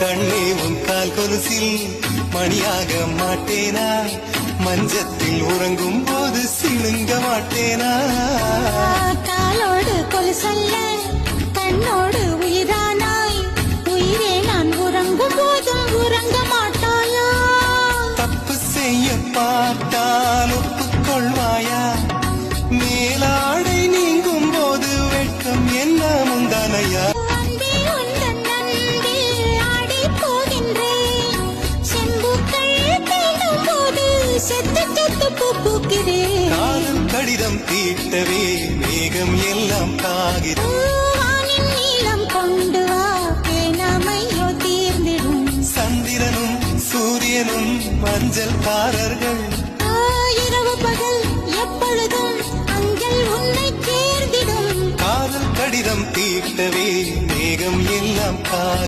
கண்ணே உன் கால் கொலுசில் மணியாக மாட்டேனா, மஞ்சத்தில் உறங்கும் போது சிணுங்க மாட்டேனா. காலோடு கொலுசல்ல கண்ணோடு உயிரானாய், உயிரே நான் உறங்கும் போதும் உறங்க மாட்டாயா. தப்பு செய்ய பார்த்தால் ஒப்புக்கொள்வாயா, மேலாடை நீங்கும் போது வெட்கம் என்ன முந்தானையா. காதல் கடிதம் தீட்டவே மேகம் எல்லாம் காகிதம். நீளம் கொண்டு வா பேனாமையோ தீர்ந்திடும். சந்திரனும் சூரியனும் மஞ்சள்காரர்கள். இரவு பகல் எப்பொழுதும் அஞ்சல் உன்னை தேர்ந்திடும். காதல் கடிதம் தீட்டவே மேகம் எல்லாம்